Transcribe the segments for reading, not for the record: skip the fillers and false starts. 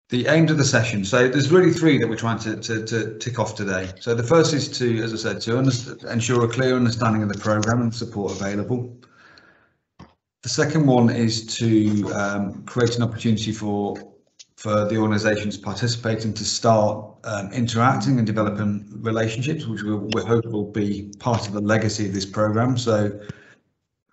The aims of the session. So there's really three that we're trying to tick off today. So the first is to, as I said, to ensure a clear understanding of the programme and support available. The second one is to create an opportunity for the organisations participating to start interacting and developing relationships, which we hope will be part of the legacy of this programme. So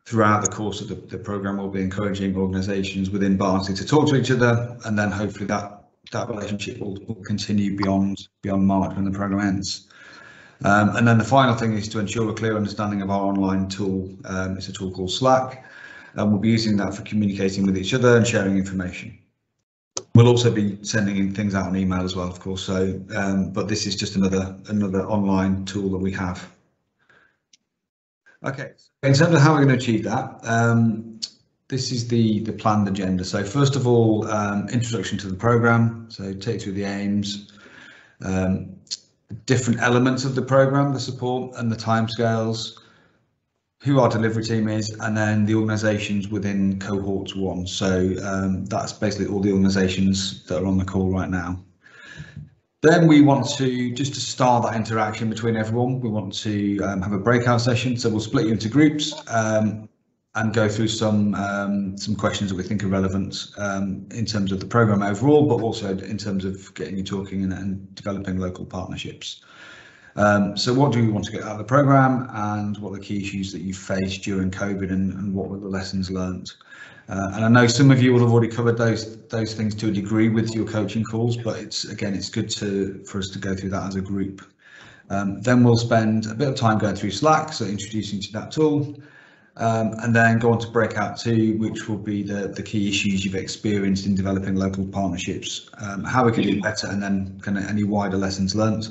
throughout the course of the programme, we'll be encouraging organisations within Barnsley to talk to each other, and then hopefully that relationship will continue beyond March when the programme ends. And then the final thing is to ensure a clear understanding of our online tool. It's a tool called Slack, and we'll be using that for communicating with each other and sharing information. We'll also be sending in things out on email as well, of course. So, but this is just another online tool that we have. Okay, in terms of how we're going to achieve that, this is the planned agenda. So first of all, introduction to the programme. So take through the aims, different elements of the programme, the support and the timescales, who our delivery team is, and then the organisations within cohorts 1. So that's basically all the organisations that are on the call right now. Then we want to, just to start that interaction between everyone, we want to have a breakout session. So we'll split you into groups and go through some questions that we think are relevant in terms of the programme overall, but also in terms of getting you talking and developing local partnerships. So what do we want to get out of the programme, and what are the key issues that you faced during COVID, and what were the lessons learned? And I know some of you will have already covered those things to a degree with your coaching calls, but it's good for us to go through that as a group. Then we'll spend a bit of time going through Slack, so introducing to that tool, and then go on to breakout 2, which will be the key issues you've experienced in developing local partnerships, how we can do better, and then kind of any wider lessons learnt.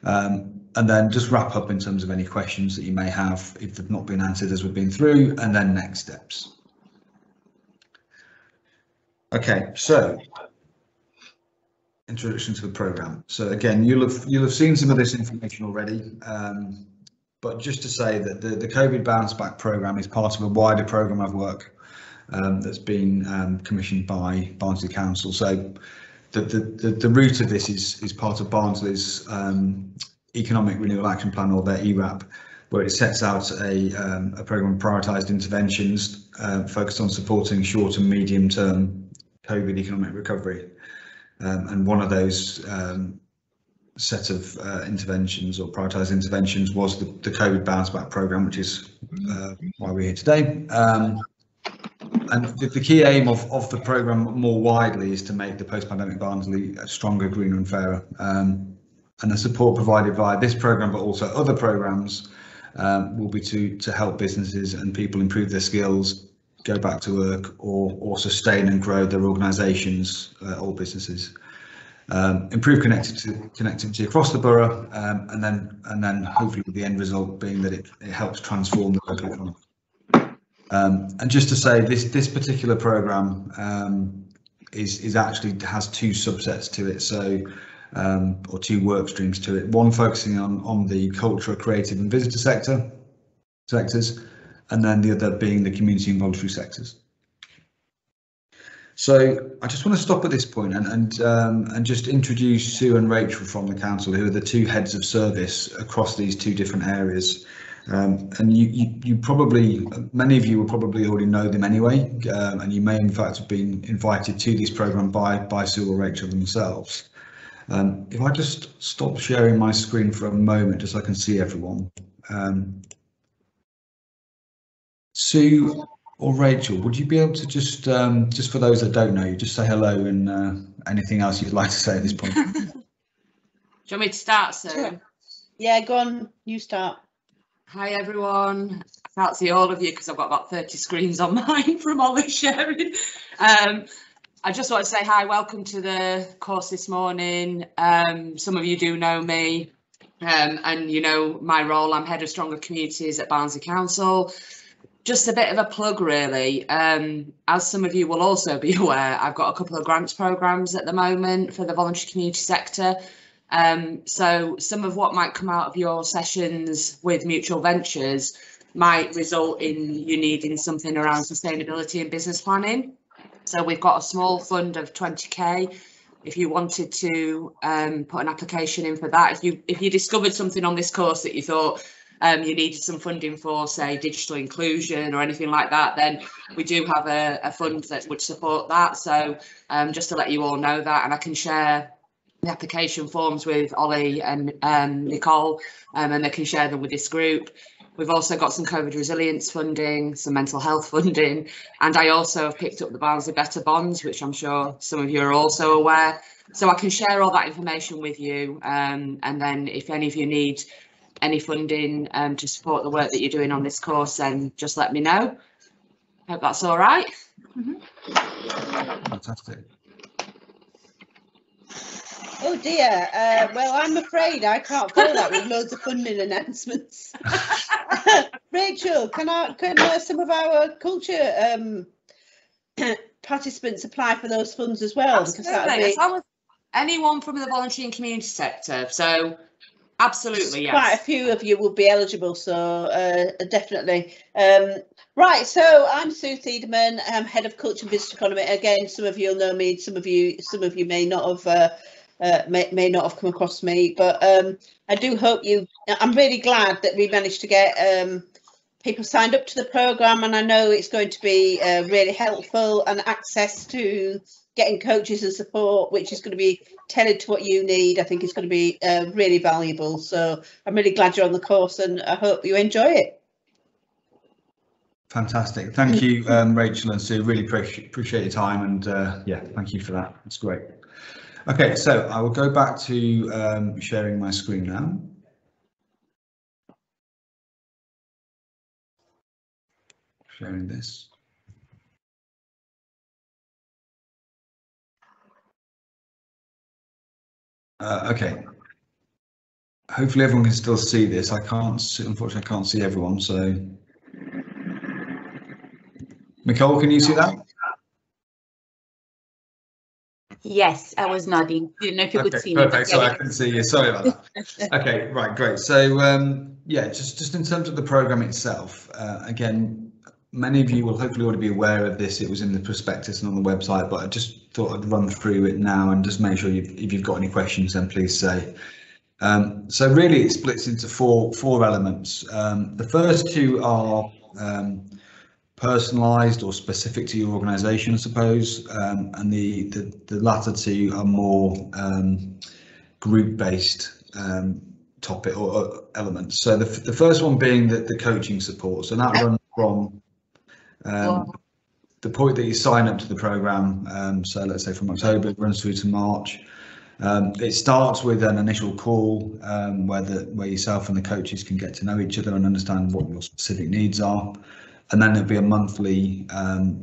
And then just wrap up in terms of any questions that you may have if they've not been answered as we've been through, and then next steps. Okay, so introduction to the programme. So again, you'll have seen some of this information already, but just to say that the COVID Bounce Back programme is part of a wider programme of work that's been commissioned by Barnsley Council. So the root of this is part of Barnsley's Economic Renewal Action Plan, or their ERAP, where it sets out a programme of prioritised interventions focused on supporting short and medium term COVID economic recovery. And one of those set of interventions, or prioritised interventions, was the COVID Bounce Back programme, which is why we're here today. And the key aim of the programme more widely is to make the post-pandemic Barnsley a stronger, greener and fairer. And the support provided via this programme, but also other programmes, will be to help businesses and people improve their skills, go back to work, or sustain and grow their organisations or businesses. Improve connectivity across the borough, and then hopefully with the end result being that it helps transform the local economy. And just to say, this particular programme is actually has 2 subsets to it, so or 2 work streams to it. One focusing on the culture, creative and visitor sectors, and then the other being the community and voluntary sectors. So I just want to stop at this point and just introduce Sue and Rachel from the council, who are the 2 heads of service across these 2 different areas. And you probably, many of you will probably already know them anyway, and you may in fact have been invited to this programme by Sue or Rachel themselves. If I just stop sharing my screen for a moment, just so I can see everyone. Sue or Rachel, would you be able to just for those that don't know you, just say hello and anything else you'd like to say at this point? Do you want me to start, Sue? Sure. Yeah, go on, you start. Hi everyone. I can't see all of you because I've got about 30 screens on mine from all this sharing. I just want to say hi, welcome to the course this morning. Some of you do know me, and you know my role. I'm Head of Stronger Communities at Barnsley Council. Just a bit of a plug really. As some of you will also be aware, I've got a couple of grants programmes at the moment for the voluntary community sector. So some of what might come out of your sessions with Mutual Ventures might result in you needing something around sustainability and business planning. So we've got a small fund of 20k if you wanted to put an application in for that. If you discovered something on this course that you thought you needed some funding for, say digital inclusion or anything like that, then we do have a fund that would support that. So just to let you all know that, and I can share the application forms with Ollie and Nicole, and they can share them with this group. We've also got some COVID resilience funding, some mental health funding, and I also have picked up the Barnsley Better bonds, which I'm sure some of you are also aware. So I can share all that information with you, and then if any of you need any funding to support the work that you're doing on this course, then just let me know. Hope that's all right. Fantastic. Oh dear. Well, I'm afraid I can't follow that with loads of funding announcements. Rachel, can some of our culture participants apply for those funds as well? Absolutely. Because that would be anyone from the voluntary and community sector. So absolutely, yes. Quite a few of you will be eligible, so definitely. Right, so I'm Sue Thiedemann. I'm head of culture and business economy. Again, some of you will know me. Some of you may not have. May not have come across me, but I do hope you. I'm really glad that we managed to get people signed up to the programme, and I know it's going to be really helpful, and access to getting coaches and support, which is going to be tailored to what you need. I think it's going to be really valuable. So I'm really glad you're on the course, and I hope you enjoy it. Fantastic. Thank you, Rachel and Sue. Really appreciate your time, and yeah, thank you for that. It's great. Okay, so I will go back to sharing my screen now. Sharing this. Okay. Hopefully everyone can still see this. Unfortunately, I can't see everyone, so. Nicole, can you see that? Yes, I was nodding. Didn't know if you could see me. Perfect. So I can see you. Sorry about that. Okay, right, great. So yeah, just in terms of the programme itself, again, many of you will hopefully already be aware of this. It was in the prospectus and on the website, but I just thought I'd run through it now and just make sure if you've got any questions, then please say. So really, it splits into four elements. The first two are personalised or specific to your organisation, I suppose, and the latter two are more group-based topic or elements. So the first one being the coaching support. So that runs from the point that you sign up to the programme. So let's say from October, it runs through to March. It starts with an initial call where yourself and the coaches can get to know each other and understand what your specific needs are. And then there'll be a monthly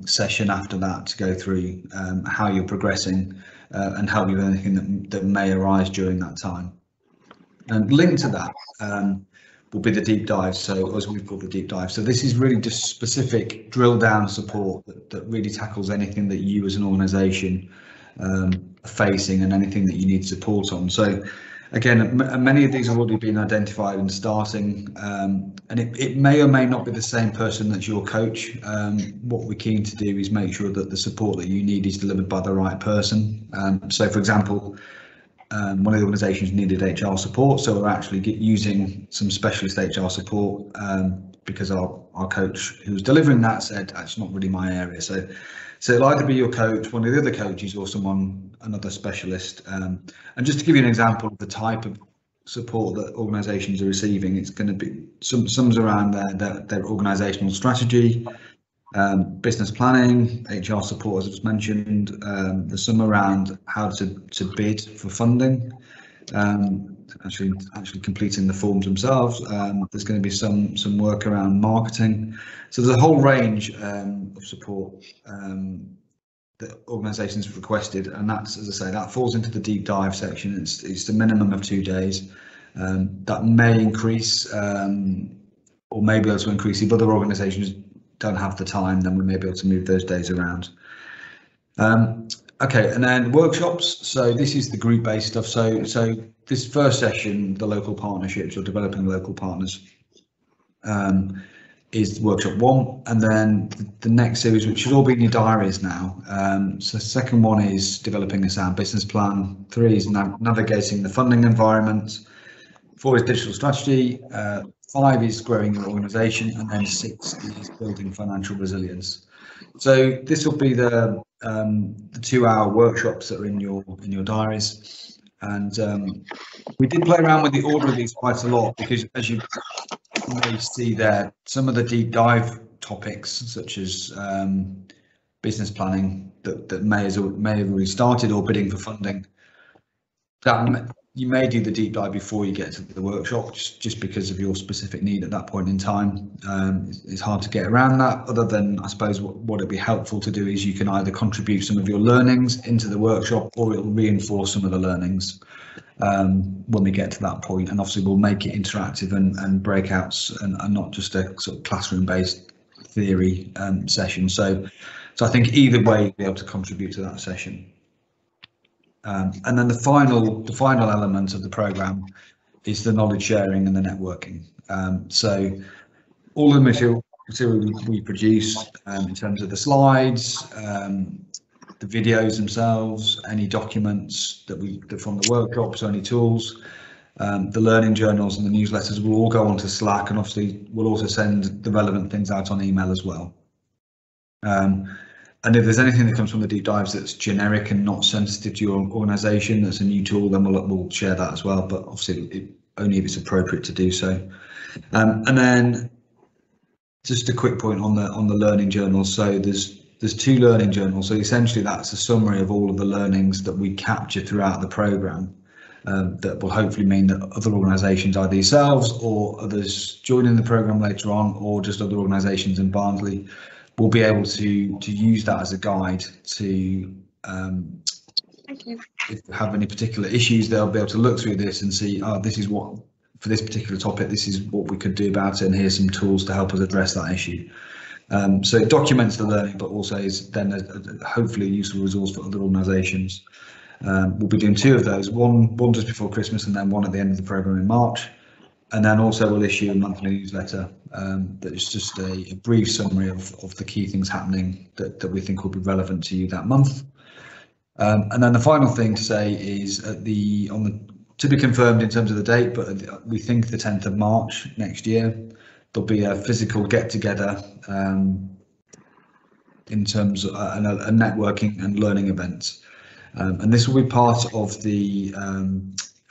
session after that to go through how you're progressing and help you with anything that may arise during that time. And linked to that will be the deep dive. So as we've called the deep dive. So this is really just specific drill down support that really tackles anything that you as an organisation are facing and anything that you need support on. So again, many of these have already been identified and starting, and it may or may not be the same person that's your coach. What we're keen to do is make sure that the support that you need is delivered by the right person. So for example, one of the organisations needed HR support, so we're actually using some specialist HR support because our coach who was delivering that said, it's not really my area. So it'll either be your coach, one of the other coaches, or another specialist. And just to give you an example of the type of support that organisations are receiving, it's going to be some's around their organisational strategy, business planning, HR support, as was mentioned. There's some around how to bid for funding, actually completing the forms themselves. There's going to be some work around marketing. So there's a whole range of support that organisations have requested, and that's, as I say, that falls into the deep dive section. It's the minimum of 2 days. That may increase or may be able to increase if other organisations don't have the time, then we may be able to move those days around. Okay, and then workshops. So this is the group-based stuff. So this first session, the local partnerships or developing local partners. is workshop 1, and then the next series, which should all be in your diaries now. So the second one is developing a sound business plan. 3 is navigating the funding environment. 4 is digital strategy. 5 is growing your organisation, and then 6 is building financial resilience. So this will be the 2-hour workshops that are in your diaries, and we did play around with the order of these quite a lot, because as you may see there, some of the deep dive topics, such as business planning, that may have already started, or bidding for funding, that you may do the deep dive before you get to the workshop, just because of your specific need at that point in time. It's hard to get around that, other than, I suppose, what it'd be helpful to do is you can either contribute some of your learnings into the workshop, or it'll reinforce some of the learnings when we get to that point. And obviously we'll make it interactive and breakouts, and not just a sort of classroom-based theory session. So I think either way you'll be able to contribute to that session. And then the final element of the programme is the knowledge sharing and the networking. So all the material we produce, in terms of the slides, the videos themselves, any documents that from the workshops, any tools, the learning journals and the newsletters will all go onto Slack, and obviously we'll also send the relevant things out on email as well. And if there's anything that comes from the deep dives that's generic and not sensitive to your organisation, that's a new tool, then we'll share that as well. But obviously, only if it's appropriate to do so. And then just a quick point on the learning journals. So there's 2 learning journals. So essentially, that's a summary of all of the learnings that we capture throughout the programme. That will hopefully mean that other organisations, either yourselves or others joining the programme later on, or just other organisations in Barnsley, will be able to use that as a guide to, Thank you. if they have any particular issues, they'll be able to look through this and see, oh, this is what, for this particular topic, this is what we could do about it, and here's some tools to help us address that issue. So it documents the learning, but also is then hopefully a useful resource for other organisations. We'll be doing 2 of those, one just before Christmas, and then one at the end of the programme in March. And then also we'll issue a monthly newsletter that is just a brief summary of the key things happening that we think will be relevant to you that month. And then the final thing to say is to be confirmed in terms of the date, but we think the 10th of March next year, there'll be a physical get-together in terms of a networking and learning event. And this will be part of the,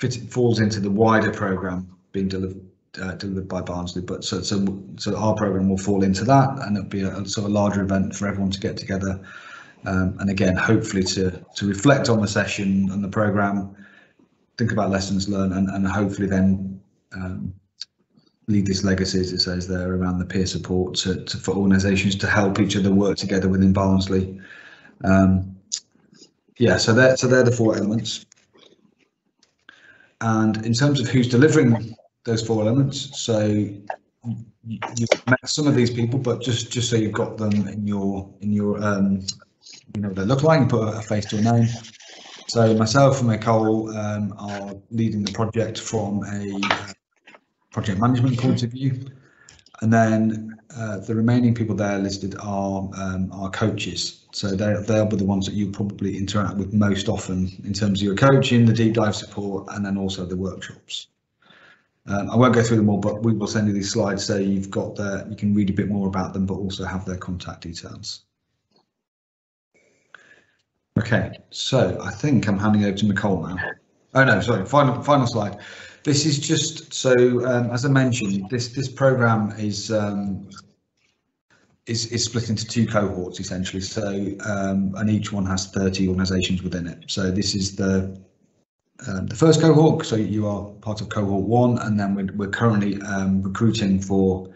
it falls into the wider programme being delivered by Barnsley, but so our programme will fall into that, and it'll be a sort of larger event for everyone to get together, and again hopefully to reflect on the session and the programme, think about lessons learned, and hopefully then leave this legacy, as it says there, around the peer support for organisations to help each other work together within Barnsley. Yeah, so they're the 4 elements. And in terms of who's delivering those 4 elements, so you've met some of these people, but just so you've got them in your you know what they look like, and put a face to a name. So myself and Nicole are leading the project from a project management point of view, and then the remaining people there listed are coaches. So they'll be the ones that you probably interact with most often in terms of your coaching, the deep dive support, and then also the workshops. I won't go through them all, but we will send you these slides so you've got you can read a bit more about them, but also have their contact details. Okay, so I think I'm handing over to Nicole now. Oh no, sorry, final slide. This is just so, as I mentioned, this programme is split into 2 cohorts essentially. So and each one has 30 organisations within it. So this is the first cohort. So you are part of cohort 1, and then we're currently recruiting for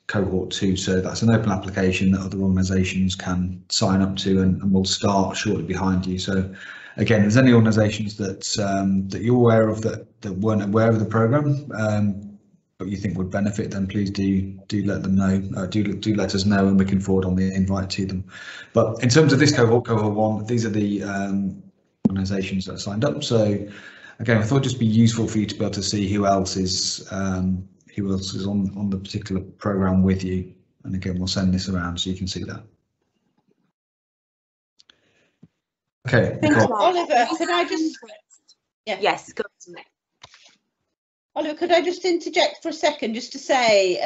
cohort 2. So that's an open application that other organisations can sign up to, and we'll start shortly behind you. So again, if there's any organisations that you're aware of that weren't aware of the programme, but you think would benefit, then please do let them know. Do let us know, and we can forward on the invite to them. But in terms of this cohort 1, these are the organisations that are signed up. So again, I thought it'd just be useful for you to be able to see who else is who else is on the particular program with you. And again, we'll send this around so you can see that. Okay. Oliver, could I just? Yeah. Yes, go. Oliver, could I just interject for a second, just to say,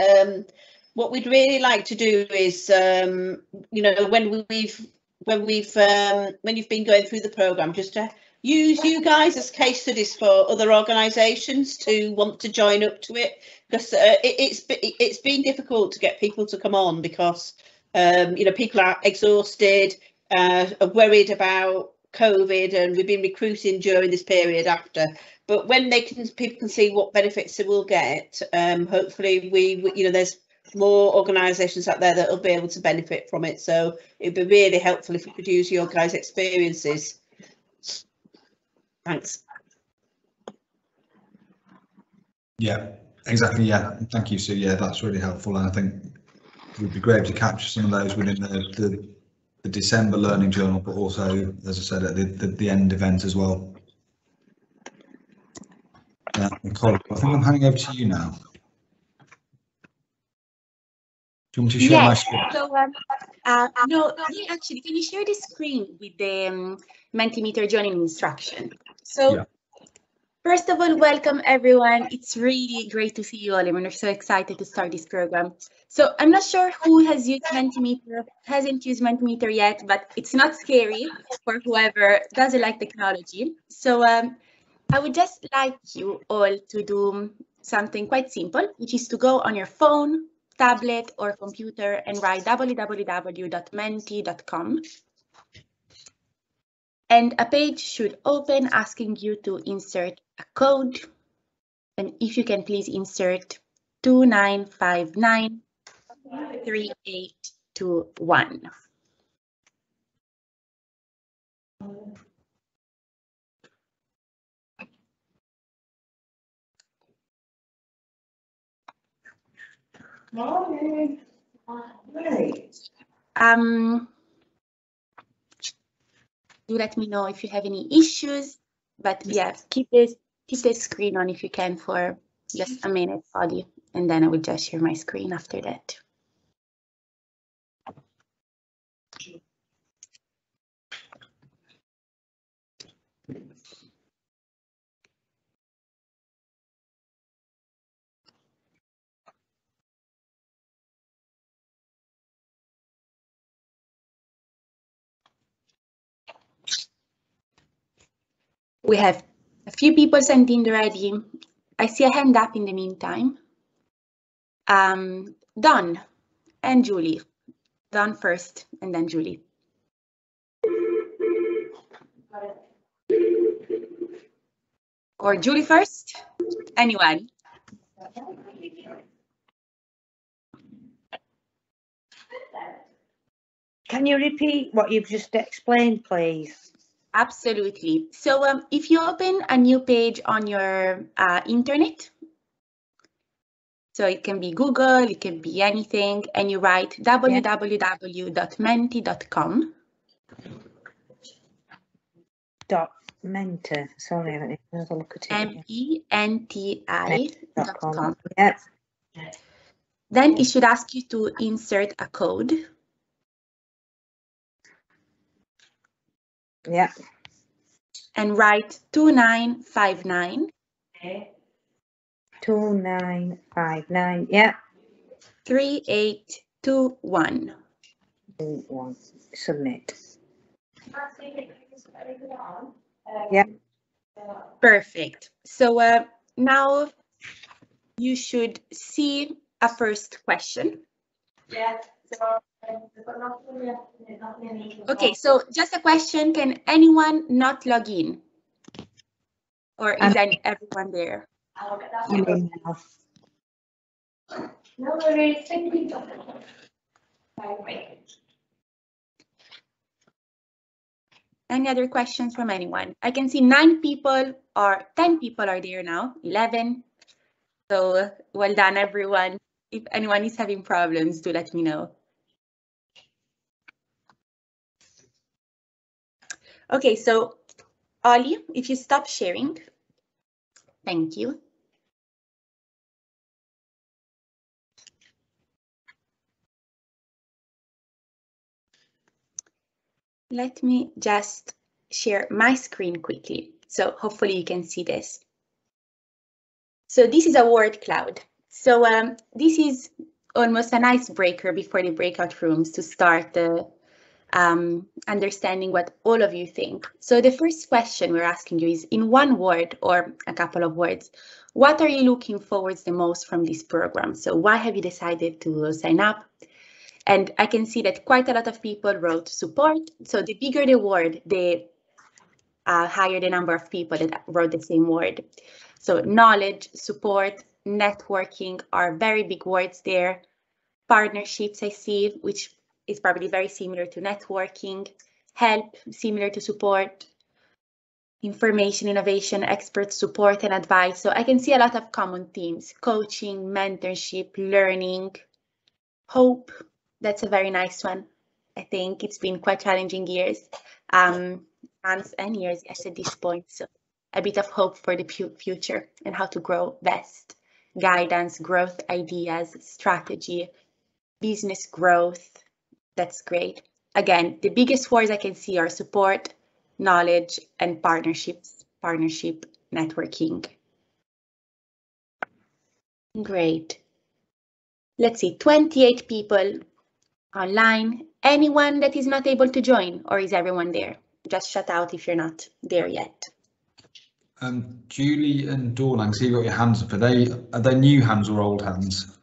what we'd really like to do is, you know, when you've been going through the programme, just to use you guys as case studies for other organisations to want to join up to it, because it's been difficult to get people to come on because you know, people are exhausted, are worried about COVID, and we've been recruiting during this period after. But when people can see what benefits they will get, hopefully you know, there's more organisations out there that will be able to benefit from it. So it'd be really helpful if we could use your guys' experiences. Thanks. Yeah, exactly. Yeah, thank you, Sue. Yeah, that's really helpful, and I think it would be great to capture some of those within the December Learning Journal, but also, as I said, at the end event as well. Nicole, I think I'm handing over to you now. Do you want me to share my screen? So, no, actually, can you share the screen with the Mentimeter joining instruction? So, yeah. First of all, welcome everyone. It's really great to see you all, and we're so excited to start this program. So I'm not sure who has used Mentimeter, hasn't used Mentimeter yet, but it's not scary for whoever doesn't like technology. So I would just like you all to do something quite simple, which is to go on your phone, tablet, or computer and write www.menti.com. And a page should open asking you to insert a code. And if you can please insert 29593821. Do let me know if you have any issues, but yeah, keep the screen on if you can for just a minute, Ollie, and then I will just share my screen after that. We have a few people sent in already. I see a hand up in the meantime. Don and Julie. Don first and then Julie. Or Julie first? Anyone? Can you repeat what you've just explained, please? Absolutely. So if you open a new page on your internet, so it can be Google, it can be anything, and you write www.menti.com. Menti. Sorry, let me have a look at it. MENTI.com. Yep. Then it should ask you to insert a code. Yeah. And write 2959. 2959. Yeah. 3821. Submit. Yeah. Perfect. So now you should see a first question. Okay, so just a question, can anyone not log in? Or is everyone there? No worries. Any other questions from anyone? I can see 9 people or 10 people are there now, 11. So well done, everyone. If anyone is having problems, do let me know. Okay, so Ollie, if you stop sharing, thank you. Let me just share my screen quickly. So hopefully you can see this. So this is a word cloud. So this is almost an icebreaker before the breakout rooms to start the understanding what all of you think. So the first question we're asking you is, in one word or a couple of words, what are you looking forward the most from this program? So why have you decided to sign up? And I can see that quite a lot of people wrote support. So the bigger the word, the higher the number of people that wrote the same word. So knowledge, support, networking are very big words there. Partnerships I see, which is probably very similar to networking. Help, similar to support. Information, innovation, expert support and advice. So I can see a lot of common themes: coaching, mentorship, learning, hope. That's a very nice one. I think it's been quite challenging years, months and years, yes, at this point. So a bit of hope for the future and how to grow best. Guidance, growth ideas, strategy, business growth. That's great. Again, the biggest words I can see are support, knowledge, and partnerships, partnership, networking. Great. Let's see, 28 people online. Anyone that is not able to join, or is everyone there? Just shout out if you're not there yet. Julie and Dawn, I can see you got your hands up. Are they new hands or old hands?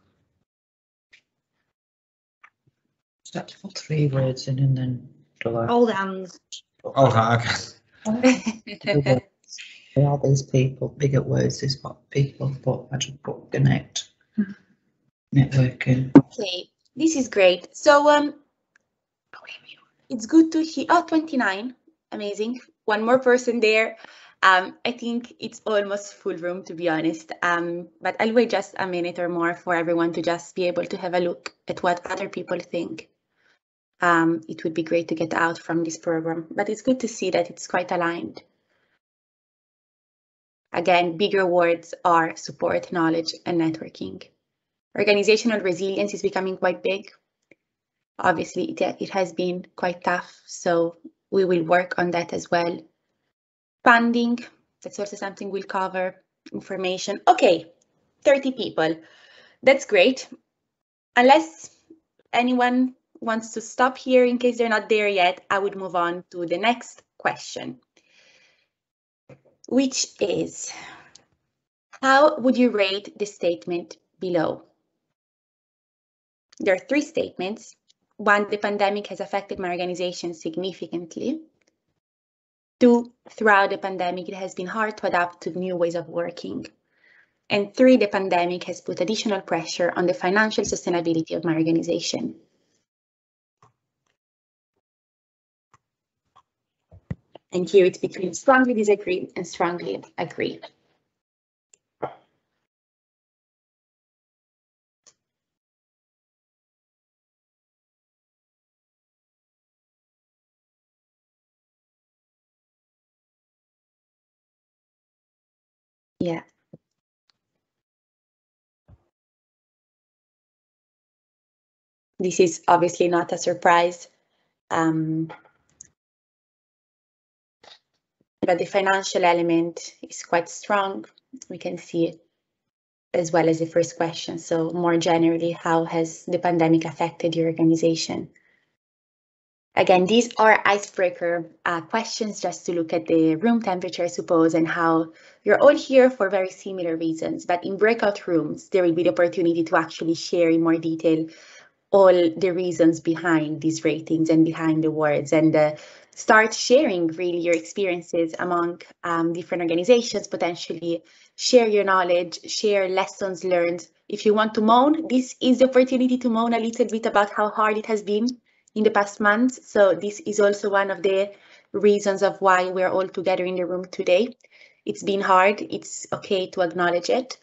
Start to put 3 words in and then Old hands. Old hands, okay. There are these people, bigger words is what people put. I just put connect, networking. Okay, this is great. So it's good to hear. Oh, 29, amazing. One more person there. I think it's almost full room, to be honest. But I'll wait just a minute or more for everyone to just be able to have a look at what other people think. It would be great to get out from this program, but it's good to see that it's quite aligned. Again, bigger words are support, knowledge, and networking. Organizational resilience is becoming quite big. Obviously, it has been quite tough, so we will work on that as well. Funding, that's also something we'll cover. Information. Okay, 30 people. That's great. Unless anyone wants to stop here in case they're not there yet, I would move on to the next question, which is, how would you rate the statement below? There are 3 statements. 1, the pandemic has affected my organization significantly. 2, throughout the pandemic, it has been hard to adapt to new ways of working. And 3, the pandemic has put additional pressure on the financial sustainability of my organization. And here it's between strongly disagree and strongly agree. Yeah. This is obviously not a surprise. But the financial element is quite strong. We can see it as well as the first question. So more generally, how has the pandemic affected your organization? Again, these are icebreaker questions just to look at the room temperature, I suppose, and how you're all here for very similar reasons. But in breakout rooms, there will be the opportunity to actually share in more detail all the reasons behind these ratings and behind the words, and start sharing really your experiences among different organizations, potentially share your knowledge, share lessons learned. If you want to moan, this is the opportunity to moan a little bit about how hard it has been in the past months. So this is also one of the reasons of why we're all together in the room today. It's been hard. It's okay to acknowledge it.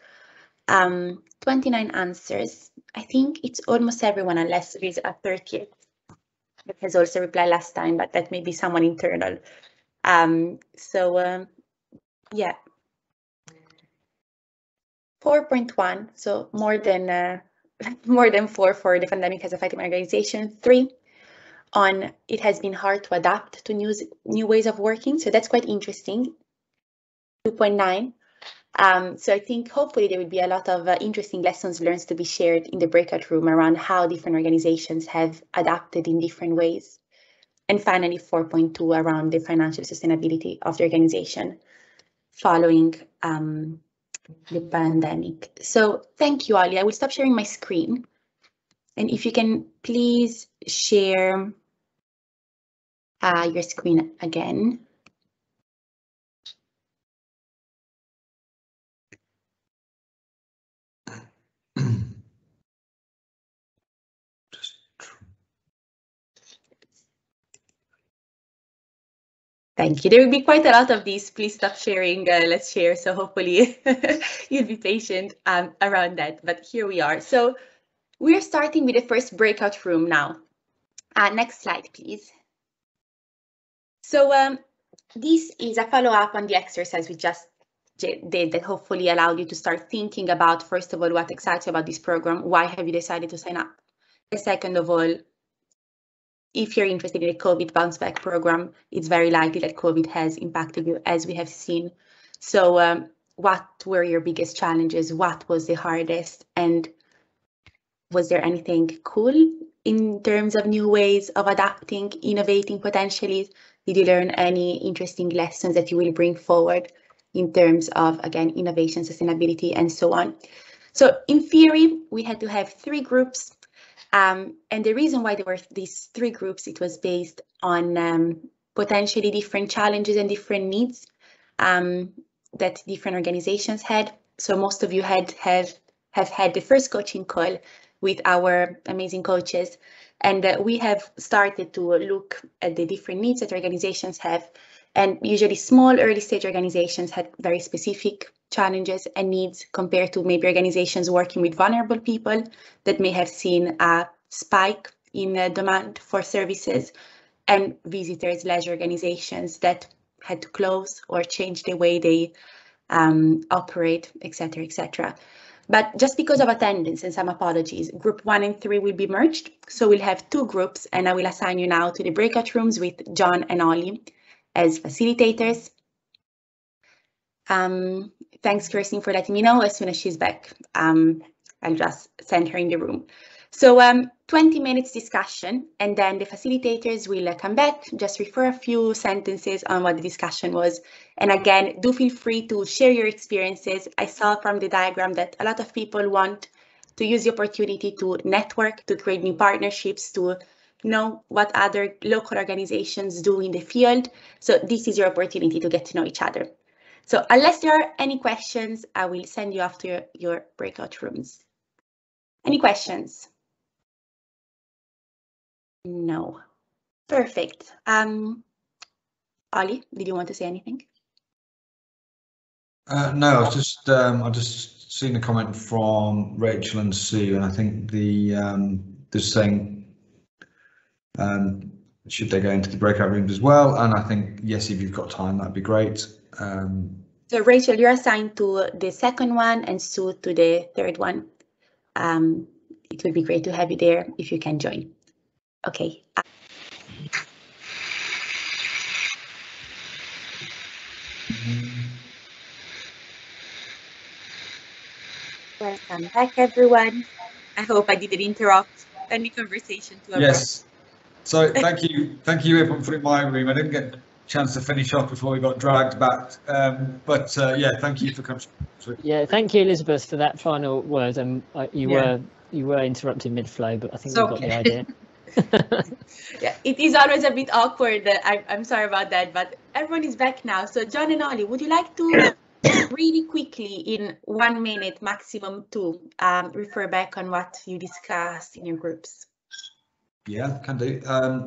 29 answers. I think it's almost everyone, unless there is a 30th that has also replied last time, but that may be someone internal. Yeah. 4.1, so more than 4 for the pandemic has affected my organization. 3, on it has been hard to adapt to new ways of working. So that's quite interesting. 2.9. So I think hopefully there will be a lot of interesting lessons learned to be shared in the breakout room around how different organizations have adapted in different ways. And finally, 4.2 around the financial sustainability of the organization following the pandemic. So thank you, Ali. I will stop sharing my screen. And if you can please share your screen again. Thank you. There will be quite a lot of these. Please stop sharing. Let's share. So hopefully you'll be patient around that. But here we are. So we're starting with the first breakout room now. Next slide, please. So this is a follow-up on the exercise we just did that hopefully allowed you to start thinking about, first of all, what excites you about this program? Why have you decided to sign up? And second of all, if you're interested in the COVID bounce back program, it's very likely that COVID has impacted you, as we have seen. So what were your biggest challenges? What was the hardest? And was there anything cool in terms of new ways of adapting, innovating potentially? Did you learn any interesting lessons that you will bring forward in terms of, again, innovation, sustainability, and so on? So in theory, we had to have 3 groups. And the reason why there were these 3 groups, it was based on potentially different challenges and different needs that different organizations had. So most of you have had the first coaching call with our amazing coaches. And we have started to look at the different needs that organizations have. And usually small early stage organizations had very specific challenges and needs compared to maybe organizations working with vulnerable people that may have seen a spike in demand for services, and visitors, leisure organizations that had to close or change the way they operate, etc., etc. But just because of attendance and some apologies, group 1 and 3 will be merged. So we'll have 2 groups, and I will assign you now to the breakout rooms with John and Ollie as facilitators. Thanks, Kirsten, for letting me know. As soon as she's back, I'll just send her in the room. So 20 minutes discussion, and then the facilitators will come back, just refer a few sentences on what the discussion was. And again, do feel free to share your experiences. I saw from the diagram that a lot of people want to use the opportunity to network, to create new partnerships, to know what other local organizations do in the field. So this is your opportunity to get to know each other. So unless there are any questions, I will send you off to your breakout rooms. Any questions? No. Perfect. Ollie, did you want to say anything? No, I've just seen a comment from Rachel and Sue, and I think they're saying should they go into the breakout rooms as well? And I think yes, if you've got time, that'd be great. So Rachel, you're assigned to the second one, and Sue to the third one. It would be great to have you there if you can join. Okay. Welcome back, everyone. I hope I didn't interrupt any conversation. Yes. So thank you everyone for in my room. I didn't get a chance to finish off before we got dragged back. But yeah, thank you for coming. Yeah, thank you, Elizabeth, for that final word. You were interrupted mid-flow, but I think we got the idea. Yeah, it is always a bit awkward. I'm sorry about that, but everyone is back now. So John and Ollie, would you like to really quickly, in 1 minute, maximum 2, refer back on what you discussed in your groups? Yeah, can do.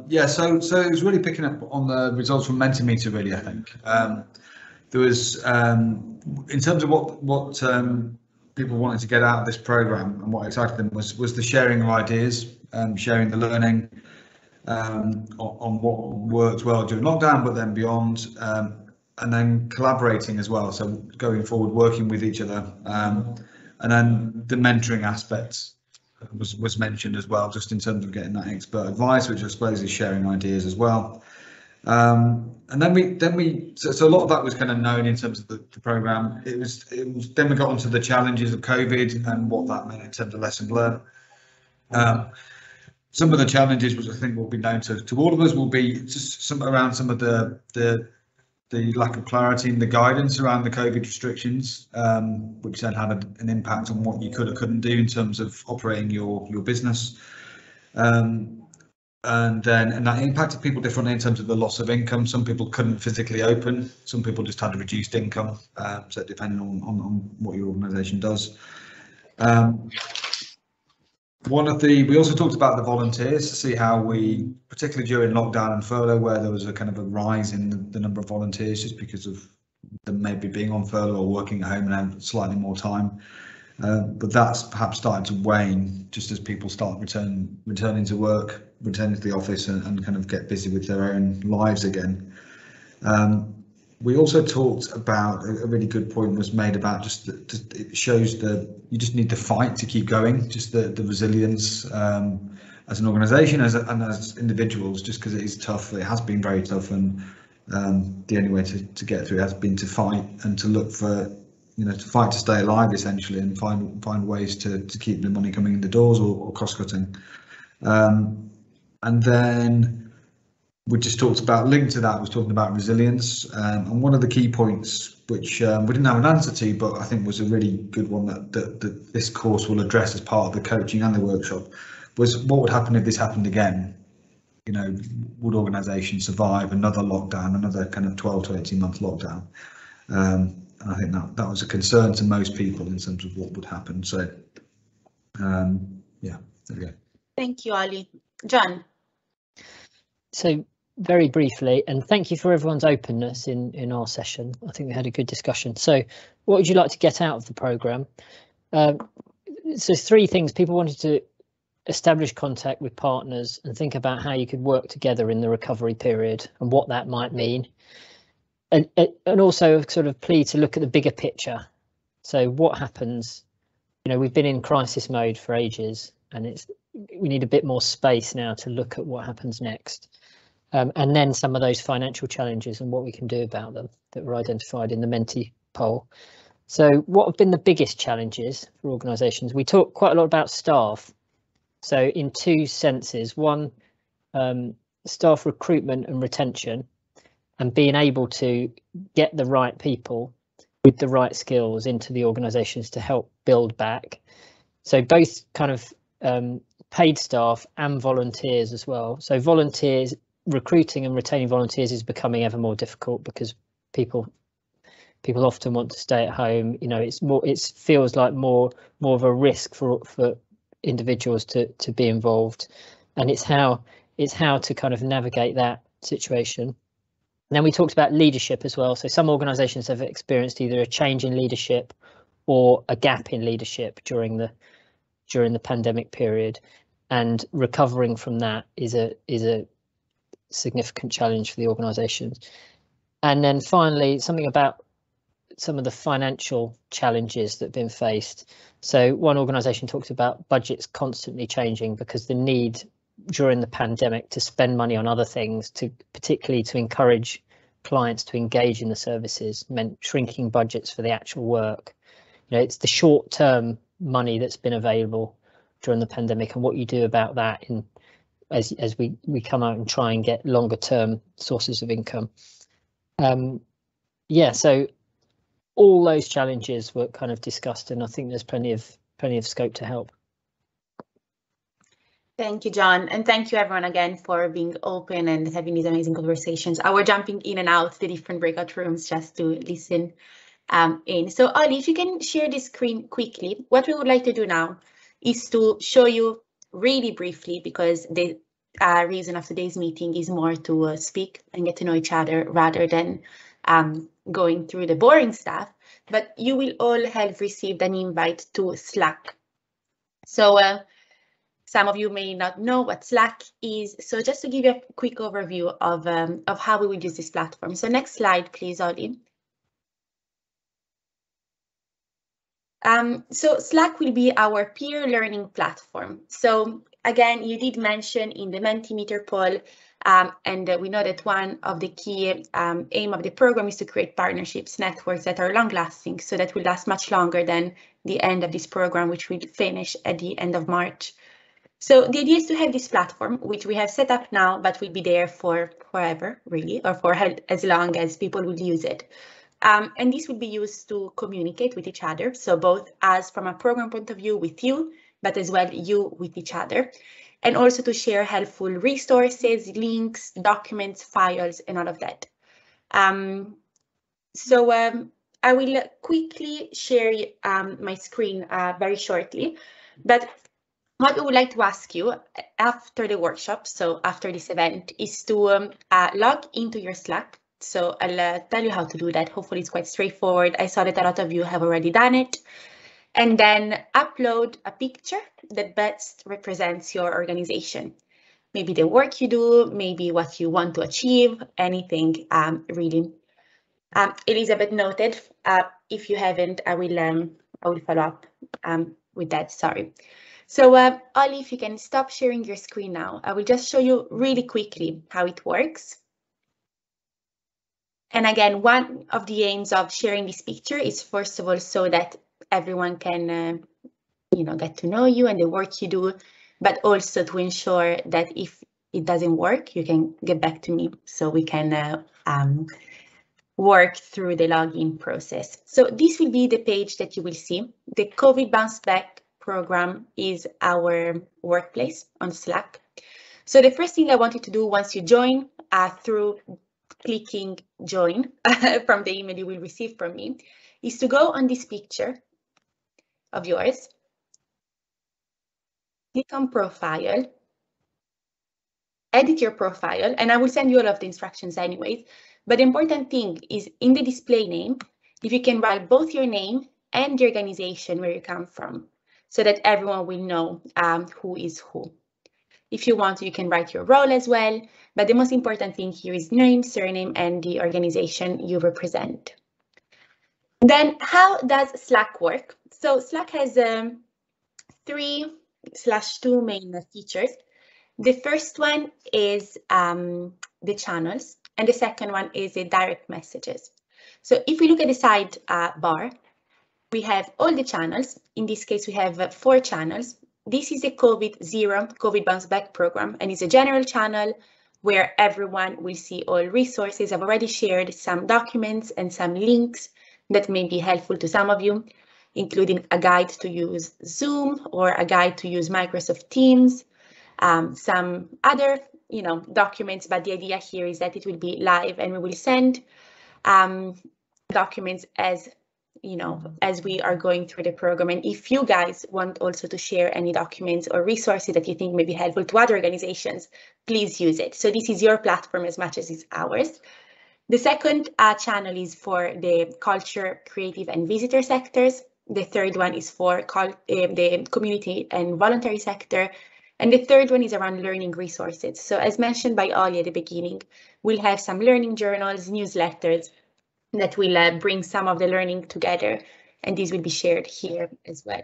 Yeah, so it was really picking up on the results from Mentimeter, really, I think. There was, in terms of what people wanted to get out of this program and what excited them was the sharing of ideas, sharing the learning on what worked well during lockdown, but then beyond, and then collaborating as well. So going forward, working with each other, and then the mentoring aspects. was mentioned as well, just in terms of getting that expert advice, which I suppose is sharing ideas as well. And then so a lot of that was kind of known in terms of the program. It was then we got onto the challenges of COVID and what that meant in terms of lessons learned. Some of the challenges, which I think will be known to all of us, will be just some of the lack of clarity in the guidance around the COVID restrictions, which then had an impact on what you could or couldn't do in terms of operating your business. And that impacted people differently in terms of the loss of income. Some people couldn't physically open, some people just had a reduced income, so depending on what your organisation does. We also talked about the volunteers to see how we, particularly during lockdown and furlough, where there was a kind of a rise in the number of volunteers just because of them maybe being on furlough or working at home and having slightly more time. But that's perhaps started to wane just as people start returning to work, returning to the office and kind of get busy with their own lives again. We also talked about a really good point was made about just it shows you just need the fight to keep going, just the resilience as an organisation and as individuals, just because it is tough. It has been very tough, and the only way to get through it has been to fight and to look for, to fight to stay alive essentially, and find ways to keep the money coming in the doors or cost cutting. And then we just talked about, linked to that, was talking about resilience. And one of the key points, which we didn't have an answer to, but I think was a really good one that this course will address as part of the coaching and the workshop, was what would happen if this happened again? Would organisations survive another lockdown, another kind of 12 to 18 month lockdown? And I think that was a concern to most people in terms of what would happen. So, yeah, there we go. Thank you, Ali. John. So very briefly, and thank you for everyone's openness in our session. I think we had a good discussion. So what would you like to get out of the programme? So 3 things. People wanted to establish contact with partners and think about how you could work together in the recovery period and what that might mean. And also a sort of plea to look at the bigger picture. So what happens, we've been in crisis mode for ages, and we need a bit more space now to look at what happens next. And then some of those financial challenges and what we can do about them that were identified in the Menti poll. So what have been the biggest challenges for organisations? We talk quite a lot about staff. So in 2 senses, one, staff recruitment and retention, and being able to get the right people with the right skills into the organisations to help build back. So both kind of paid staff and volunteers as well. So volunteers, recruiting and retaining volunteers is becoming ever more difficult because people often want to stay at home. It feels like more of a risk for individuals to be involved, and it's how to kind of navigate that situation. And then we talked about leadership as well. So some organisations have experienced either a change in leadership or a gap in leadership during the pandemic period, and recovering from that is a significant challenge for the organisations. And then finally, something about some of the financial challenges that have been faced. So one organisation talked about budgets constantly changing because the need during the pandemic to spend money on other things, particularly to encourage clients to engage in the services, meant shrinking budgets for the actual work. It's the short-term money that's been available during the pandemic, and what you do about that as we come out and try and get longer-term sources of income. So all those challenges were kind of discussed, and I think there's plenty of scope to help. Thank you, John, and thank you everyone again for being open and having these amazing conversations. We're jumping in and out the different breakout rooms just to listen in. So Ali, if you can share this screen quickly, what we would like to do now is to show you really briefly, because the reason of today's meeting is more to speak and get to know each other rather than going through the boring stuff. But you will all have received an invite to Slack. So some of you may not know what Slack is. So just to give you a quick overview of how we will use this platform. So next slide, please, Ollie. So Slack will be our peer learning platform. So again, you did mention in the Mentimeter poll, and we know that one of the key aim of the program is to create partnerships, networks that are long lasting, so that will last much longer than the end of this program, which will finish at the end of March. So the idea is to have this platform, which we have set up now, but will be there for forever, really, or for as long as people will use it. And this will be used to communicate with each other. So both as from a program point of view with you, but as well you with each other. And also to share helpful resources, links, documents, files, and all of that. I will quickly share my screen very shortly. But what we would like to ask you after the workshop, so after this event, is to log into your Slack. So I'll tell you how to do that. Hopefully it's quite straightforward. I saw that a lot of you have already done it. And then upload a picture that best represents your organization. Maybe the work you do, maybe what you want to achieve, anything really. Elizabeth noted, if you haven't, I will follow up with that, sorry. So Ollie, if you can stop sharing your screen now, I will just show you really quickly how it works. And again, one of the aims of sharing this picture is, first of all, so that everyone can get to know you and the work you do, but also to ensure that if it doesn't work, you can get back to me so we can work through the login process. So this will be the page that you will see. The COVID Bounce Back program is our workplace on Slack. So the first thing I want you to do once you join through clicking join from the email you will receive from me is to go on this picture of yours, click on profile, edit your profile, and I will send you all of the instructions anyways. But the important thing is in the display name, if you can write both your name and the organization where you come from, so that everyone will know who is who. If you want, you can write your role as well, but the most important thing here is name, surname, and the organization you represent. Then how does Slack work? So Slack has 3/2 main features. The first one is the channels, and the second one is the direct messages. So if we look at the side bar, we have all the channels. In this case, we have 4 channels. This is a COVID Bounce Back program, and it's a general channel where everyone will see all resources. I've already shared some documents and some links that may be helpful to some of you, including a guide to use Zoom or a guide to use Microsoft Teams, some other documents, but the idea here is that it will be live and we will send documents as we are going through the program. And if you guys want also to share any documents or resources that you think may be helpful to other organizations, please use it. So this is your platform as much as it's ours. The second channel is for the culture, creative, and visitor sectors. The third one is for the community and voluntary sector. And the third one is around learning resources. So as mentioned by Ollie at the beginning, we'll have some learning journals, newsletters that will bring some of the learning together, and these will be shared here as well.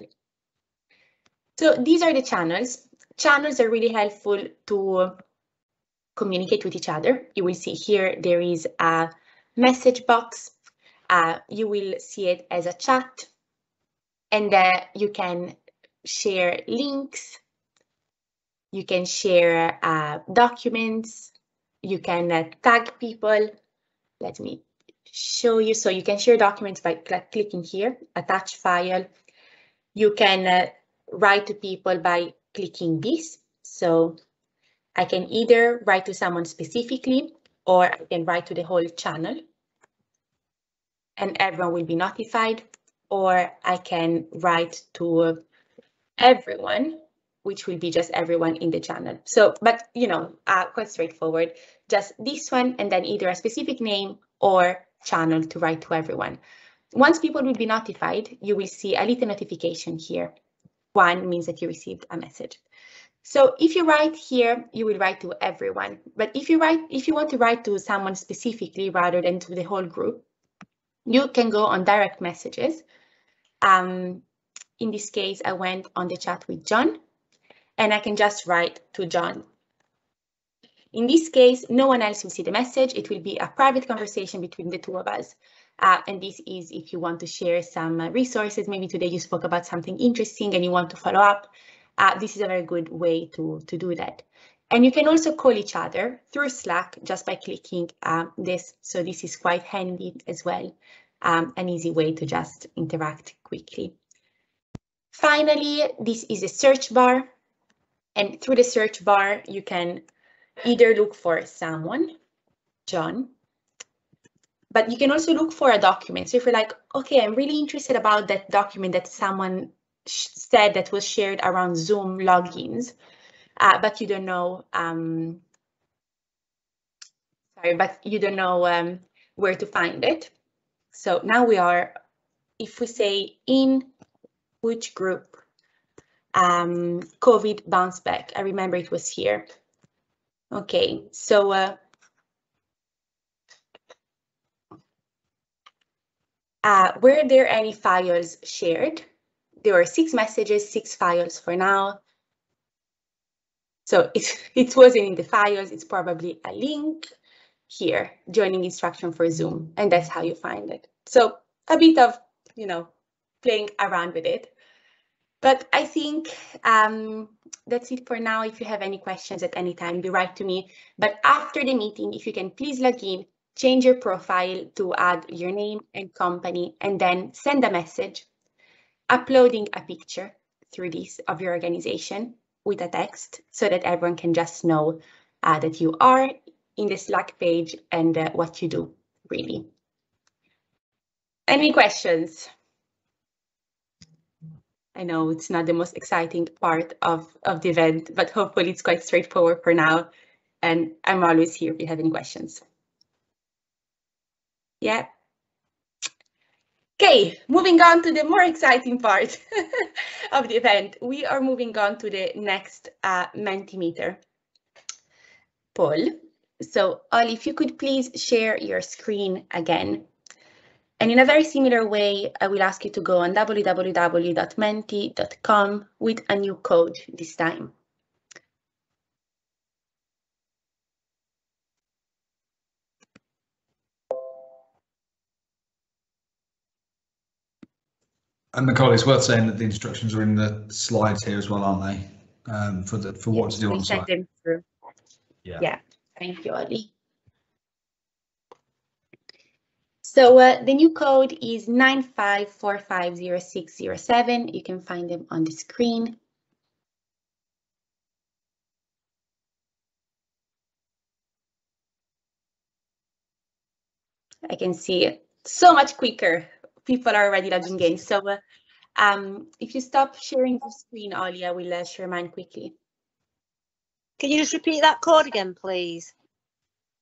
So these are the channels. Channels are really helpful to communicate with each other. You will see here there is a message box. You will see it as a chat, and you can share links. You can share documents. You can tag people. Let me show you. So you can share documents by clicking here, attach file. You can write to people by clicking this. So I can either write to someone specifically, or I can write to the whole channel and everyone will be notified, or I can write to everyone, which will be just everyone in the channel. So, but quite straightforward, just this one, and then either a specific name or channel to write to everyone. Once people will be notified, you will see a little notification here. 1 means that you received a message. So if you write here, you will write to everyone. But if you want to write to someone specifically rather than to the whole group, you can go on direct messages. In this case, I went on the chat with John, and I can just write to John. In this case, no one else will see the message. It will be a private conversation between the two of us. And this is if you want to share some resources. Maybe today you spoke about something interesting and you want to follow up. This is a very good way to do that. And you can also call each other through Slack just by clicking this. So this is quite handy as well. An easy way to just interact quickly. Finally, this is a search bar. And through the search bar, you can either look for someone, John, but you can also look for a document. So if you're like, okay, I'm really interested about that document that someone said that was shared around Zoom logins, but you don't know, where to find it. So now we are, if we say in which group, COVID bounce back, I remember it was here. Okay, so were there any files shared? There were 6 messages, 6 files for now. So it wasn't in the files, it's probably a link here, joining instruction for Zoom, and that's how you find it. So a bit of, playing around with it. But I think that's it for now. If you have any questions at any time, do write to me. But after the meeting, if you can please log in, change your profile to add your name and company, and then send a message, uploading a picture through this of your organization with a text so that everyone can just know that you are in the Slack page and what you do, really. Any questions? I know it's not the most exciting part of the event, but hopefully it's quite straightforward for now. And I'm always here if you have any questions. Yeah. Okay, moving on to the more exciting part of the event. We are moving on to the next Mentimeter. Paul, so Ollie, if you could please share your screen again. And in a very similar way, I will ask you to go on www.menti.com with a new code this time. And Nicole, it's worth saying that the instructions are in the slides here as well, aren't they? For what to do on site. Them through. Yeah. Thank you, Ollie. So the new code is 95450607. You can find them on the screen. I can see it so much quicker. People are already logging in. So if you stop sharing your screen, Ollie, I will share mine quickly. Can you just repeat that code again, please?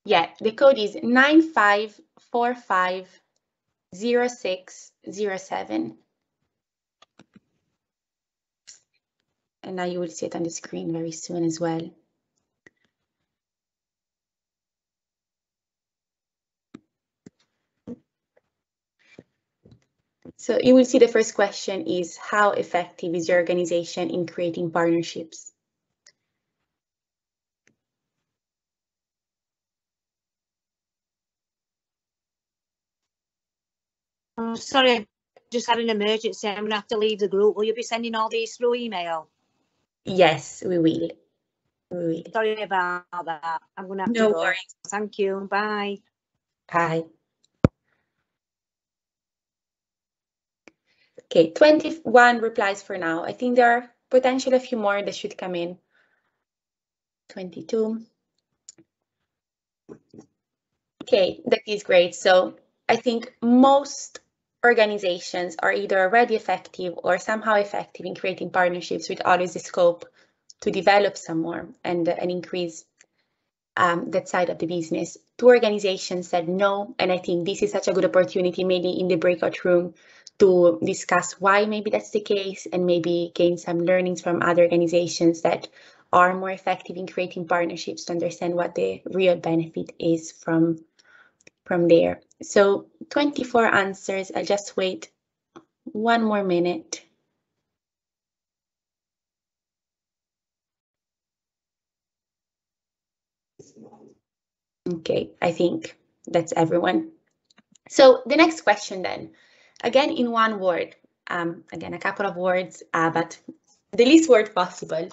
Yeah, the code is 95450607. And now you will see it on the screen very soon as well. So you will see the first question is, how effective is your organization in creating partnerships? I'm sorry, I just had an emergency. I'm going to have to leave the group. Will you be sending all these through email? Yes, we will. We will. Sorry about that. I'm going to have No to go. worries. Thank you. Bye. Bye. Okay, 21 replies for now. I think there are potentially a few more that should come in. 22. Okay, that is great. So I think most organizations are either already effective or somehow effective in creating partnerships with always the scope to develop some more and increase that side of the business. 2 organizations said no, and I think this is such a good opportunity, maybe in the breakout room, to discuss why maybe that's the case and maybe gain some learnings from other organizations that are more effective in creating partnerships to understand what the real benefit is from there. So 24 answers. I'll just wait one more minute Okay, I think that's everyone. So the next question then, again in one word, again a couple of words, but the least word possible.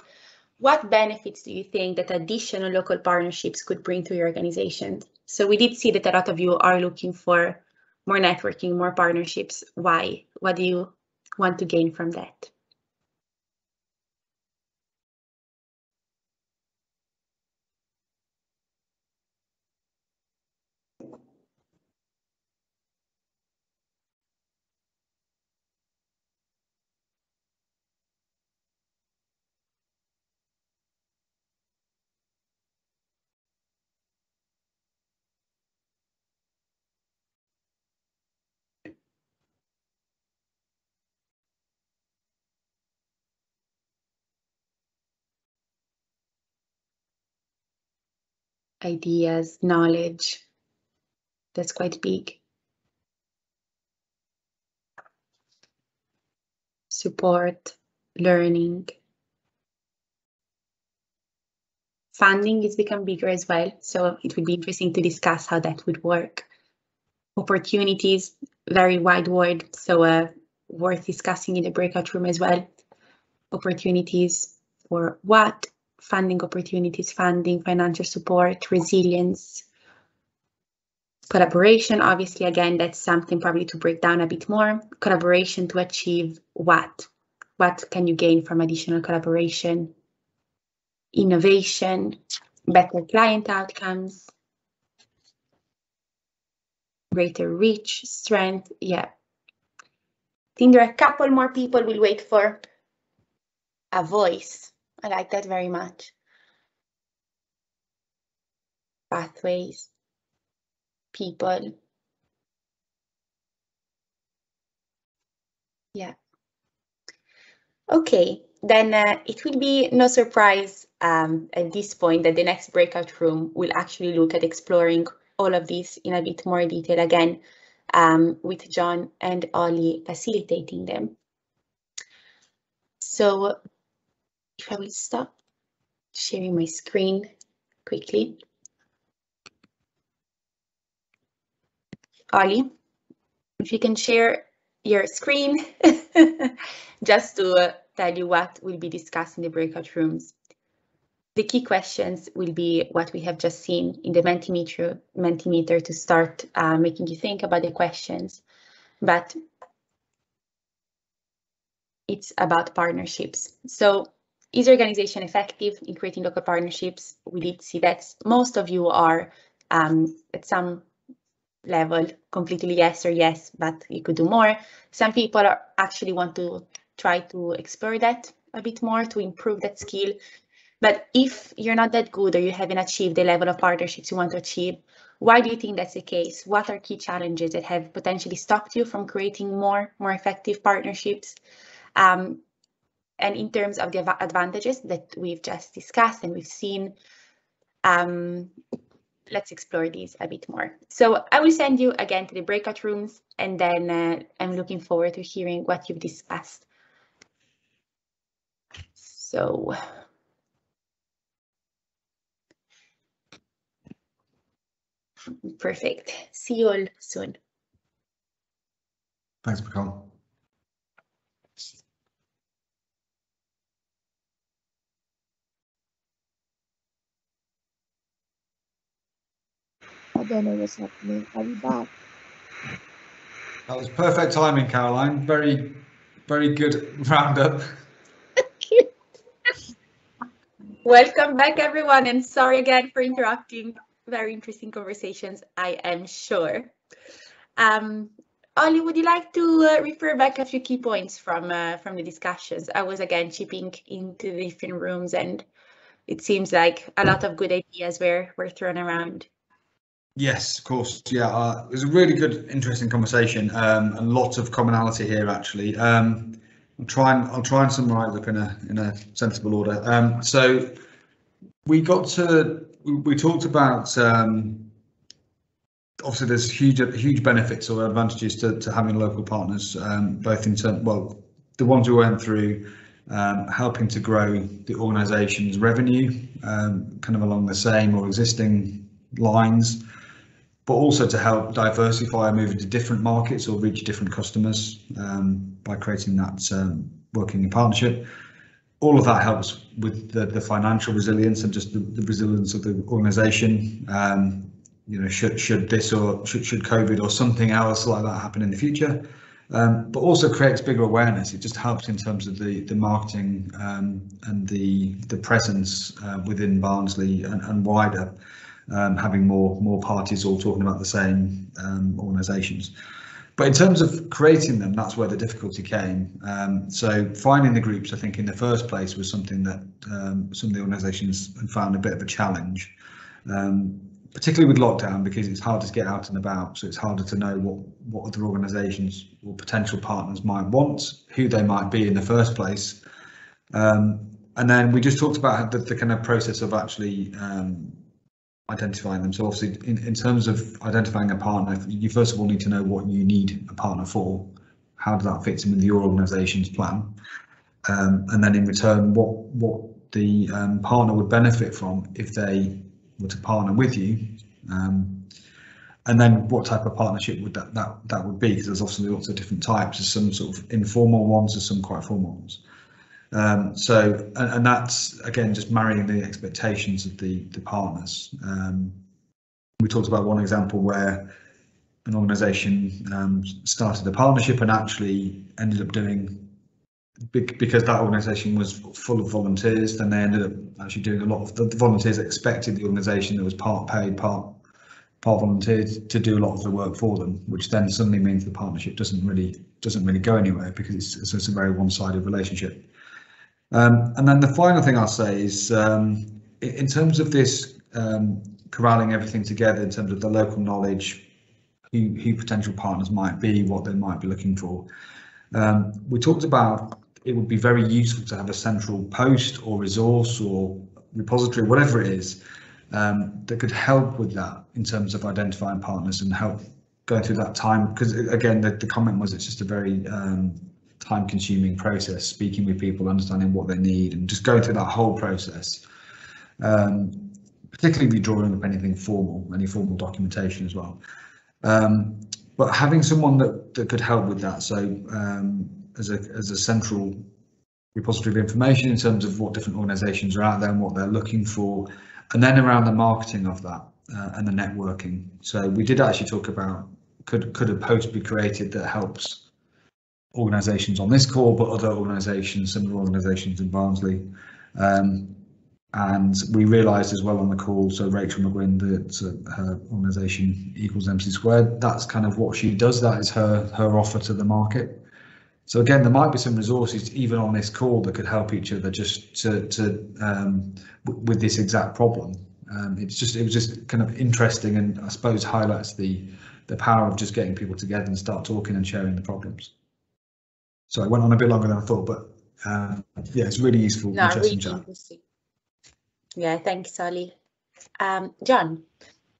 What benefits do you think that additional local partnerships could bring to your organization? So we did see that a lot of you are looking for more networking, more partnerships. Why? What do you want to gain from that? Ideas, knowledge, that's quite big. Support, learning. Funding has become bigger as well, so it would be interesting to discuss how that would work. Opportunities, very wide word, so worth discussing in the breakout room as well. Opportunities for what? Funding opportunities, funding, financial support, resilience, collaboration. Obviously, again, that's something probably to break down a bit more. Collaboration to achieve what? What can you gain from additional collaboration? Innovation, better client outcomes, greater reach, strength. Yeah. I think there are a couple more people we'll wait for. A voice. I like that very much. Pathways, people. Yeah. Okay, then it will be no surprise at this point that the next breakout room will actually look at exploring all of this in a bit more detail again, with John and Ollie facilitating them. So if I will stop sharing my screen quickly. Ollie, if you can share your screen just to tell you what will be discussed in the breakout rooms. The key questions will be what we have just seen in the Mentimeter to start making you think about the questions, but it's about partnerships. So is your organization effective in creating local partnerships? We did see that most of you are at some level completely yes or yes, but you could do more. Some people are actually want to try to explore that a bit more to improve that skill. But if you're not that good or you haven't achieved the level of partnerships you want to achieve, why do you think that's the case? What are key challenges that have potentially stopped you from creating more effective partnerships? And in terms of the advantages that we've just discussed and we've seen, let's explore these a bit more. So I will send you again to the breakout rooms, and then I'm looking forward to hearing what you've discussed. So perfect. See you all soon. Thanks, Nicole. I don't know what's happening. Are we back? That was perfect timing, Caroline. Very, very good roundup. Welcome back, everyone, and sorry again for interrupting. Very interesting conversations, I am sure. Ollie, would you like to refer back a few key points from the discussions? I was again chipping into the different rooms, and it seems like a lot of good ideas were thrown around. Yes, of course. Yeah, it was a really good, interesting conversation. A lot of commonality here, actually. I'll try and summarise up in a sensible order. So we talked about obviously there's huge benefits or advantages to having local partners, both in terms, well, the ones we went through, helping to grow the organisation's revenue, kind of along the same or existing lines, but also to help diversify and move into different markets or reach different customers by creating that working in partnership. All of that helps with the financial resilience and just the resilience of the organisation. You know, should this or should COVID or something else like that happen in the future, but also creates bigger awareness. It just helps in terms of the marketing and the presence within Barnsley and wider, having more parties all talking about the same organisations. But in terms of creating them, that's where the difficulty came. So finding the groups, I think, in the first place was something that some of the organisations had found a bit of a challenge, particularly with lockdown, because it's harder to get out and about. So it's harder to know what other organisations or potential partners might want, who they might be in the first place. And then we just talked about the kind of process of actually identifying them. So obviously in terms of identifying a partner, you first of all need to know what you need a partner for. How does that fit in with your organisation's plan? And then in return, what the partner would benefit from if they were to partner with you. And then what type of partnership would that would be? Because there's obviously lots of different types. There's some sort of informal ones, there's some quite formal ones. So that's again just marrying the expectations of the partners. We talked about one example where an organisation started a partnership and actually ended up doing, because that organisation was full of volunteers, then they ended up actually doing a lot of the volunteers expected the organisation that was part paid, part volunteered to do a lot of the work for them, which then suddenly means the partnership doesn't really go anywhere because it's a very one-sided relationship. And then the final thing I'll say is in terms of this corralling everything together in terms of the local knowledge, who potential partners might be, what they might be looking for. We talked about it would be very useful to have a central post or resource or repository, whatever it is, that could help with that in terms of identifying partners and help going through that time. Because again, the comment was it's just a very time-consuming process, speaking with people, understanding what they need, and just going through that whole process. Particularly if you're drawing up anything formal, any formal documentation as well. But having someone that could help with that, so as a central repository of information in terms of what different organisations are out there and what they're looking for, and then around the marketing of that and the networking. So we did actually talk about could a post be created that helps organisations on this call, but other organisations, similar organisations in Barnsley. And we realised as well on the call, so Rachel McGuinn, that her organisation equals MC Squared, that's kind of what she does. That is her offer to the market. So again, there might be some resources even on this call that could help each other just with this exact problem. It was just kind of interesting, and I suppose highlights the power of just getting people together and start talking and sharing the problems. So I went on a bit longer than I thought, but yeah, it's really useful. No, really interesting. Yeah, thanks, Ollie. John.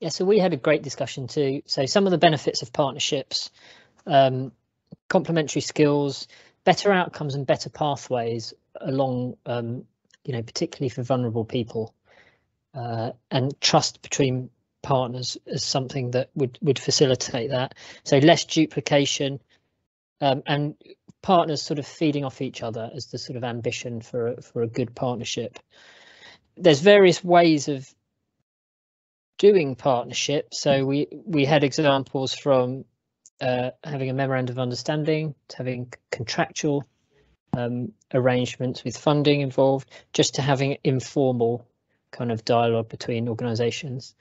Yeah, so we had a great discussion too. So some of the benefits of partnerships, complementary skills, better outcomes and better pathways along, particularly for vulnerable people, and trust between partners is something that would facilitate that. So less duplication, and partners sort of feeding off each other as the sort of ambition for a good partnership. There's various ways of doing partnerships. So we had examples from having a memorandum of understanding to having contractual arrangements with funding involved, just to having informal kind of dialogue between organisations.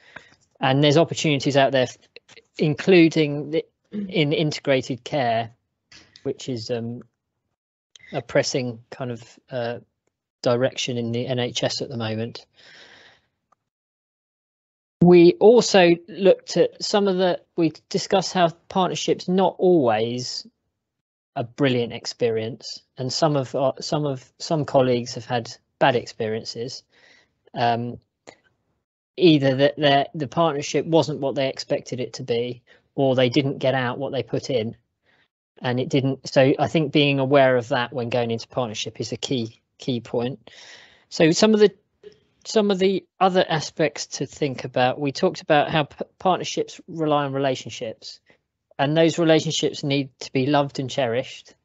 And there's opportunities out there, including in integrated care, which is a pressing kind of direction in the NHS at the moment. We also looked at we discussed how partnerships not always a brilliant experience, and some colleagues have had bad experiences. Either that the partnership wasn't what they expected it to be, or they didn't get out what they put in, and it didn't. So I think being aware of that when going into partnership is a key point. So some of the some of the other aspects to think about. We talked about how partnerships rely on relationships, and those relationships need to be loved and cherished,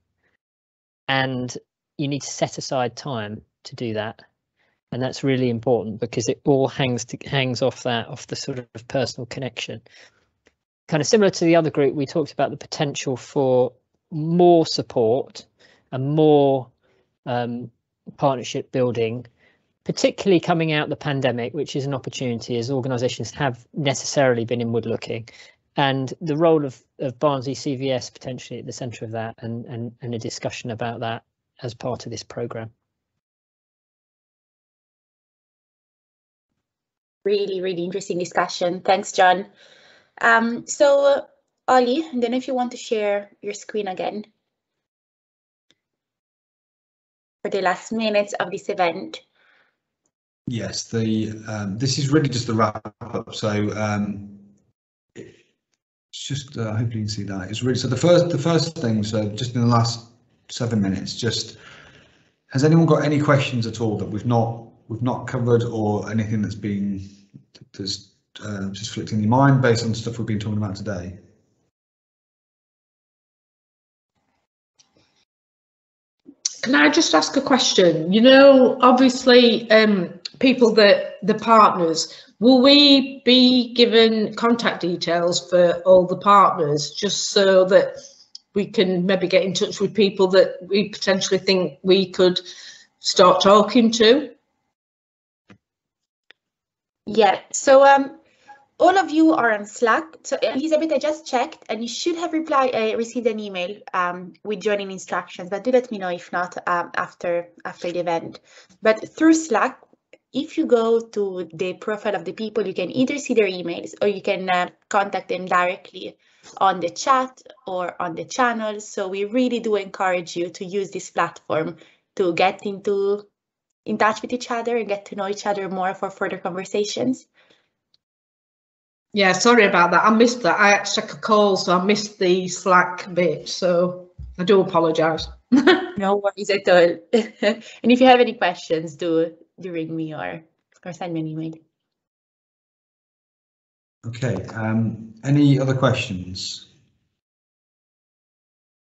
and you need to set aside time to do that. And that's really important because it all hangs off the sort of personal connection. Kind of similar to the other group, we talked about the potential for more support and more partnership building, particularly coming out the pandemic, which is an opportunity as organisations have necessarily been inward looking, and the role of Barnsley CVS potentially at the centre of that, and a discussion about that as part of this programme. Really, really interesting discussion. Thanks, John. So, Ollie, I don't know if you want to share your screen again for the last minutes of this event. Yes, this is really just the wrap up. So it's just hopefully you can see that. It's really so the first thing. So just in the last 7 minutes, just has anyone got any questions at all that we've not covered, or anything that's been just flicked in your mind based on stuff we've been talking about today? Can I just ask a question? You know, obviously, people the partners, will we be given contact details for all the partners just so that we can maybe get in touch with people that we potentially think we could start talking to? Yeah, so all of you are on Slack. So Elizabeth, I just checked, and you should have received an email with joining instructions, but do let me know if not after the event. But through Slack, if you go to the profile of the people, you can either see their emails, or you can contact them directly on the chat or on the channel. So we really do encourage you to use this platform to get in touch with each other and get to know each other more for further conversations. Yeah, sorry about that. I missed that. I had to take a call, so I missed the Slack bit. So I do apologise. No worries at all. And if you have any questions, do ring me or send me an email. Okay. Any other questions?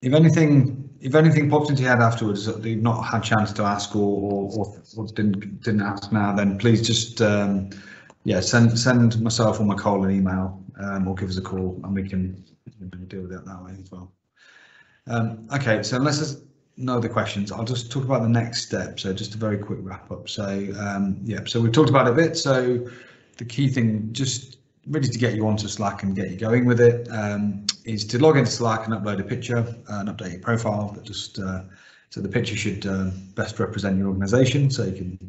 If anything pops into your head afterwards that you've not had a chance to ask or didn't ask now, then please just send myself or my Cole an email, or give us a call, and we can deal with it that way as well. Okay, so unless there's no other questions, I'll just talk about the next step. So just a very quick wrap up. So so we've talked about it a bit. So the key thing, just ready to get you onto Slack and get you going with it, is to log into Slack and upload a picture and update your profile. But just so the picture should best represent your organisation. So you can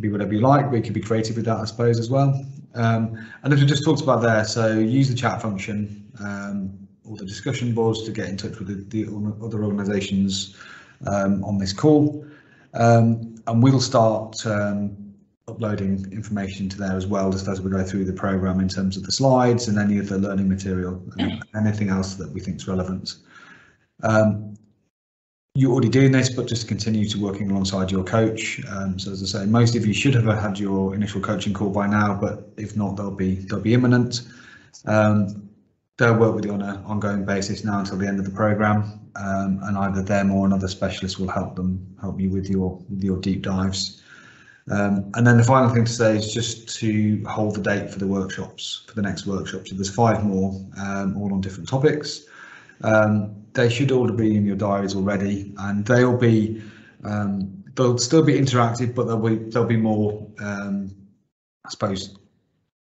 be whatever you like, but you can be creative with that, I suppose, as well. And as we just talked about there, so use the chat function or the discussion boards to get in touch with the other organisations on this call, and we'll start uploading information to there as well, just as we go through the programme in terms of the slides and any of the learning material and anything else that we think is relevant. You're already doing this, but just continue to working alongside your coach. So as I say, most of you should have had your initial coaching call by now, but if not, they'll be imminent. They'll work with you on an ongoing basis now until the end of the programme, and either them or another specialist will help you with your deep dives. And then the final thing to say is just to hold the date for the workshops, for the next workshop. So there's 5 more, all on different topics. They should all be in your diaries already, and they'll still be interactive, but they'll be more, I suppose,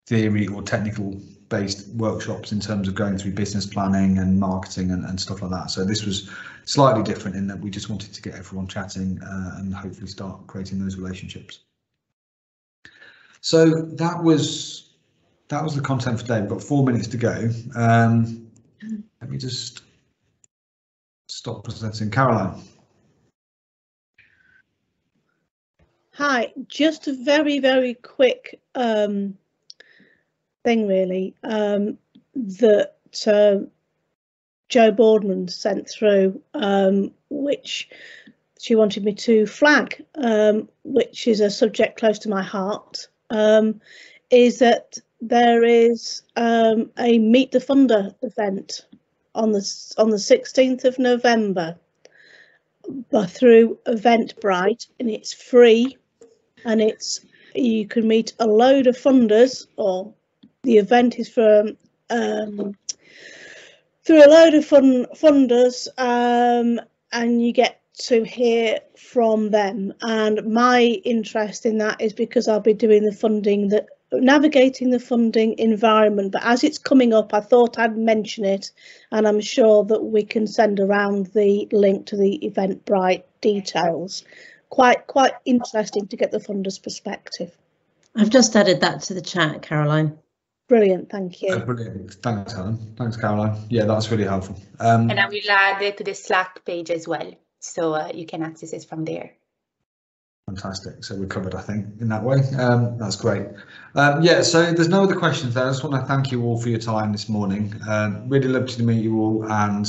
theory or technical based workshops in terms of going through business planning and marketing and stuff like that. So this was slightly different in that we just wanted to get everyone chatting and hopefully start creating those relationships. So that was the content for today. We've got 4 minutes to go. Let me just stop presenting. Caroline. Hi, just a very, very quick thing really, that Joe Boardman sent through, which she wanted me to flag, which is a subject close to my heart, is that there is a Meet the Funder event on the 16th of November through Eventbrite, and it's free, and you can meet a load of funders, or the event is from through a load of funders, and you get to hear from them. And my interest in that is because I'll be doing the funding, navigating the funding environment. But as it's coming up, I thought I'd mention it, and I'm sure that we can send around the link to the Eventbrite details. Quite interesting to get the funders' perspective. I've just added that to the chat, Caroline. Brilliant, thank you. Brilliant, thanks, Helen. Thanks, Caroline. Yeah, that's really helpful. And I will add it to the Slack page as well, so you can access it from there. Fantastic. So we're covered, I think, in that way. That's great. Yeah, so there's no other questions there. I just want to thank you all for your time this morning. Really lovely to meet you all, and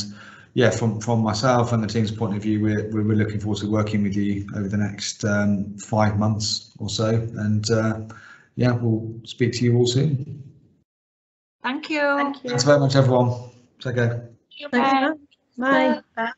yeah, from myself and the team's point of view, we're looking forward to working with you over the next 5 months or so. And yeah, we'll speak to you all soon. Thank you. Thanks very much, everyone. Take care. Bye. Bye. Bye.